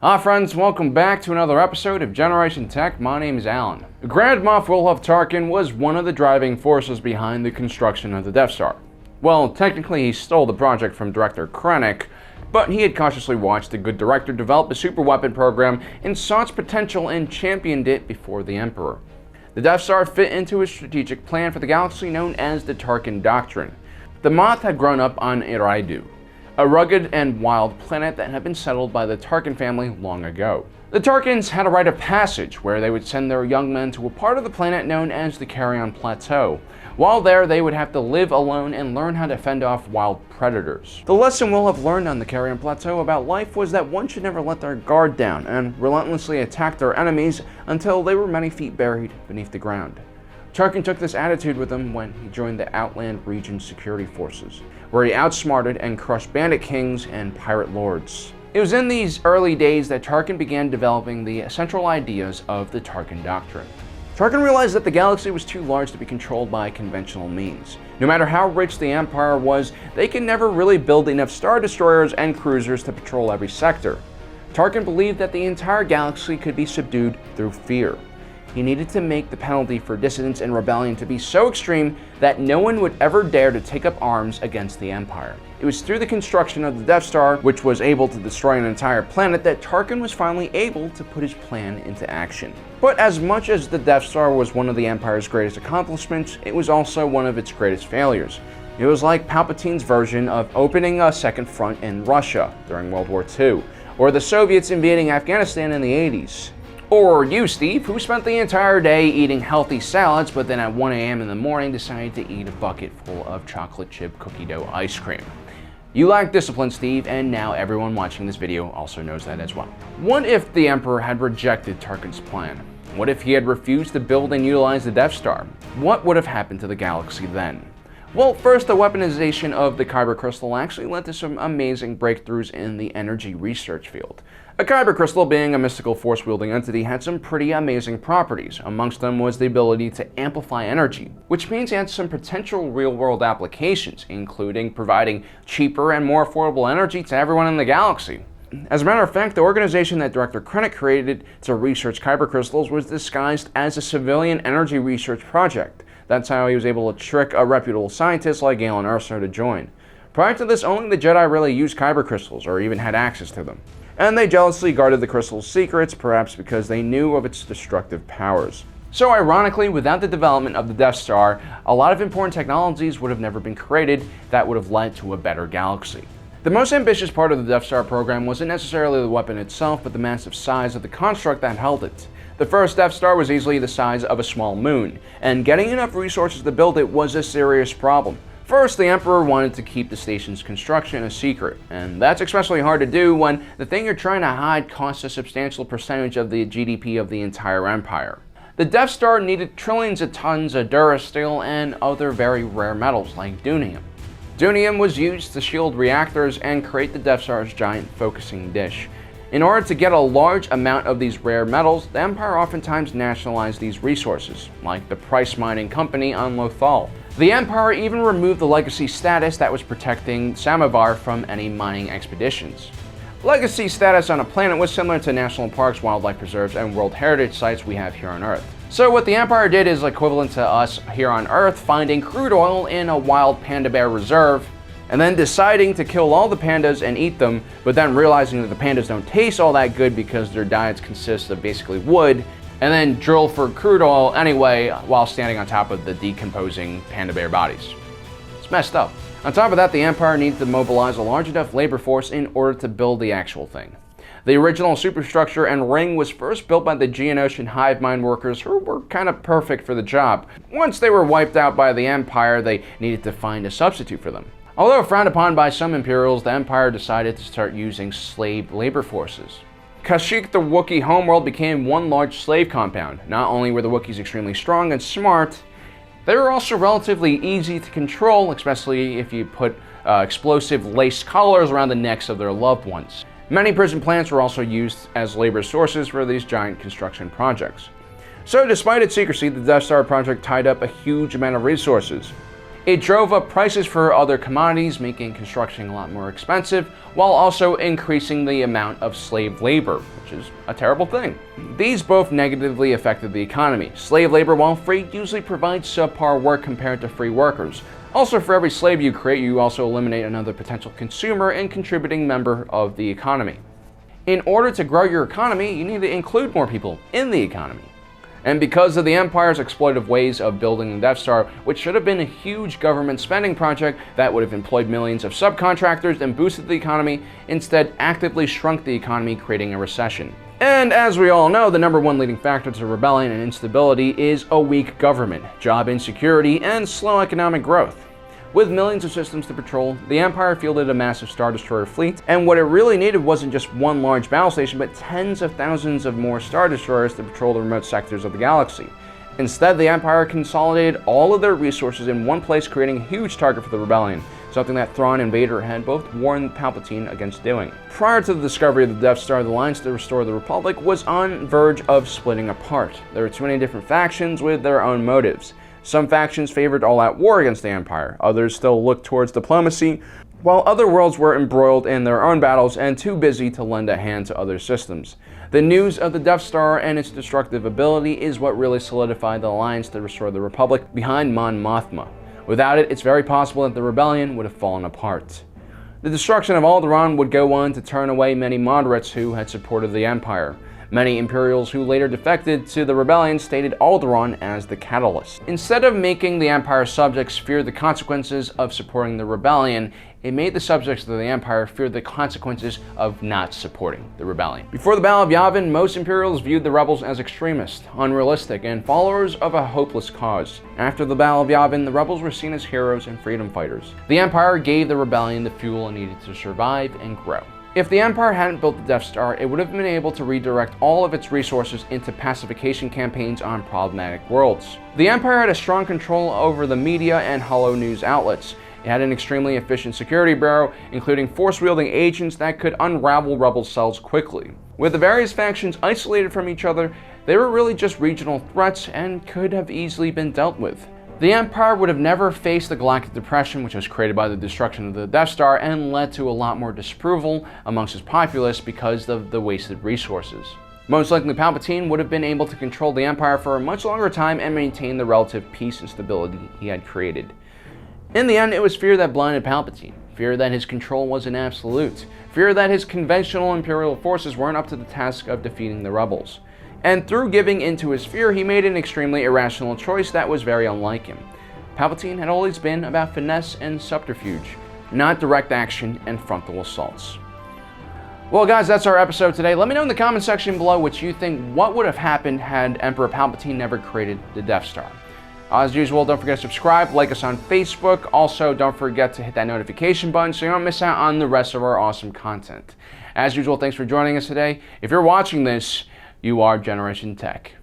Hi friends, welcome back to another episode of Generation Tech. My name is Alan. Grand Moff Wilhuff Tarkin was one of the driving forces behind the construction of the Death Star. Well, technically he stole the project from director Krennic, but he had cautiously watched a good director develop a super weapon program and saw its potential and championed it before the Emperor. The Death Star fit into his strategic plan for the galaxy known as the Tarkin Doctrine. The Moth had grown up on Eridu, a rugged and wild planet that had been settled by the Tarkin family long ago. The Tarkins had a rite of passage where they would send their young men to a part of the planet known as the Carrion Plateau. While there, they would have to live alone and learn how to fend off wild predators. The lesson we'll have learned on the Carrion Plateau about life was that one should never let their guard down and relentlessly attack their enemies until they were many feet buried beneath the ground. Tarkin took this attitude with him when he joined the Outland Region Security Forces, where he outsmarted and crushed bandit kings and pirate lords. It was in these early days that Tarkin began developing the central ideas of the Tarkin Doctrine. Tarkin realized that the galaxy was too large to be controlled by conventional means. No matter how rich the Empire was, they could never really build enough Star Destroyers and cruisers to patrol every sector. Tarkin believed that the entire galaxy could be subdued through fear. He needed to make the penalty for dissidence and rebellion to be so extreme that no one would ever dare to take up arms against the Empire. It was through the construction of the Death Star, which was able to destroy an entire planet, that Tarkin was finally able to put his plan into action. But as much as the Death Star was one of the Empire's greatest accomplishments, it was also one of its greatest failures. It was like Palpatine's version of opening a second front in Russia during World War II, or the Soviets invading Afghanistan in the 80s. Or you, Steve, who spent the entire day eating healthy salads, but then at 1 a.m. in the morning decided to eat a bucket full of chocolate chip cookie dough ice cream. You lack discipline, Steve, and now everyone watching this video also knows that as well. What if the Emperor had rejected Tarkin's plan? What if he had refused to build and utilize the Death Star? What would have happened to the galaxy then? Well, first, the weaponization of the Kyber crystal actually led to some amazing breakthroughs in the energy research field. A Kyber crystal, being a mystical force-wielding entity, had some pretty amazing properties. Amongst them was the ability to amplify energy, which means it had some potential real-world applications, including providing cheaper and more affordable energy to everyone in the galaxy. As a matter of fact, the organization that Director Krennic created to research Kyber crystals was disguised as a civilian energy research project. That's how he was able to trick a reputable scientist like Galen Erso to join. Prior to this, only the Jedi really used Kyber crystals, or even had access to them. And they jealously guarded the crystal's secrets, perhaps because they knew of its destructive powers. So ironically, without the development of the Death Star, a lot of important technologies would have never been created that would have led to a better galaxy. The most ambitious part of the Death Star program wasn't necessarily the weapon itself, but the massive size of the construct that held it. The first Death Star was easily the size of a small moon, and getting enough resources to build it was a serious problem. First, the Emperor wanted to keep the station's construction a secret, and that's especially hard to do when the thing you're trying to hide costs a substantial percentage of the GDP of the entire Empire. The Death Star needed trillions of tons of durasteel and other very rare metals like dunium. Dunium was used to shield reactors and create the Death Star's giant focusing dish. In order to get a large amount of these rare metals, the Empire oftentimes nationalized these resources, like the Price Mining Company on Lothal. The Empire even removed the legacy status that was protecting Samovar from any mining expeditions. Legacy status on a planet was similar to national parks, wildlife preserves, and World Heritage sites we have here on Earth. So what the Empire did is equivalent to us here on Earth finding crude oil in a wild panda bear reserve, and then deciding to kill all the pandas and eat them, but then realizing that the pandas don't taste all that good because their diets consist of basically wood, and then drill for crude oil anyway while standing on top of the decomposing panda bear bodies. It's messed up. On top of that, the Empire needed to mobilize a large enough labor force in order to build the actual thing. The original superstructure and ring was first built by the Geonosian hive mind workers, who were kind of perfect for the job. Once they were wiped out by the Empire, they needed to find a substitute for them. Although frowned upon by some Imperials, the Empire decided to start using slave labor forces. Kashyyyk, the Wookiee homeworld, became one large slave compound. Not only were the Wookiees extremely strong and smart, they were also relatively easy to control, especially if you put explosive laced collars around the necks of their loved ones. Many prison plants were also used as labor sources for these giant construction projects. So despite its secrecy, the Death Star project tied up a huge amount of resources. It drove up prices for other commodities, making construction a lot more expensive, while also increasing the amount of slave labor, which is a terrible thing. These both negatively affected the economy. Slave labor, while free, usually provides subpar work compared to free workers. Also, for every slave you create, you also eliminate another potential consumer and contributing member of the economy. In order to grow your economy, you need to include more people in the economy. And because of the Empire's exploitive ways of building the Death Star, which should have been a huge government spending project that would have employed millions of subcontractors and boosted the economy, instead actively shrunk the economy, creating a recession. And as we all know, the number one leading factor to rebellion and instability is a weak government, job insecurity, and slow economic growth. With millions of systems to patrol, the Empire fielded a massive Star Destroyer fleet, and what it really needed wasn't just one large battle station, but tens of thousands of more Star Destroyers to patrol the remote sectors of the galaxy. Instead, the Empire consolidated all of their resources in one place, creating a huge target for the rebellion, something that Thrawn and Vader had both warned Palpatine against doing. Prior to the discovery of the Death Star, the alliance to restore the Republic was on verge of splitting apart. There were too many different factions with their own motives. Some factions favored all-out war against the Empire, others still looked towards diplomacy, while other worlds were embroiled in their own battles and too busy to lend a hand to other systems. The news of the Death Star and its destructive ability is what really solidified the alliance to restore the Republic behind Mon Mothma. Without it, it's very possible that the rebellion would have fallen apart. The destruction of Alderaan would go on to turn away many moderates who had supported the Empire. Many Imperials who later defected to the rebellion stated Alderaan as the catalyst. Instead of making the Empire's subjects fear the consequences of supporting the rebellion, it made the subjects of the Empire fear the consequences of not supporting the rebellion. Before the Battle of Yavin, most Imperials viewed the rebels as extremist, unrealistic, and followers of a hopeless cause. After the Battle of Yavin, the rebels were seen as heroes and freedom fighters. The Empire gave the rebellion the fuel it needed to survive and grow. If the Empire hadn't built the Death Star, it would have been able to redirect all of its resources into pacification campaigns on problematic worlds. The Empire had a strong control over the media and hollow news outlets. It had an extremely efficient security bureau, including force-wielding agents that could unravel rebel cells quickly. With the various factions isolated from each other, they were really just regional threats and could have easily been dealt with. The Empire would have never faced the Galactic Depression, which was created by the destruction of the Death Star and led to a lot more disapproval amongst its populace because of the wasted resources. Most likely, Palpatine would have been able to control the Empire for a much longer time and maintain the relative peace and stability he had created. In the end, it was fear that blinded Palpatine, fear that his control wasn't absolute, fear that his conventional Imperial forces weren't up to the task of defeating the rebels. And through giving into his fear, he made an extremely irrational choice that was very unlike him. Palpatine had always been about finesse and subterfuge, not direct action and frontal assaults. Well guys, that's our episode today. Let me know in the comment section below what you think what would have happened had Emperor Palpatine never created the Death Star. As usual, don't forget to subscribe, like us on Facebook. Also, don't forget to hit that notification button so you don't miss out on the rest of our awesome content. As usual, thanks for joining us today. If you're watching this, you are Generation Tech.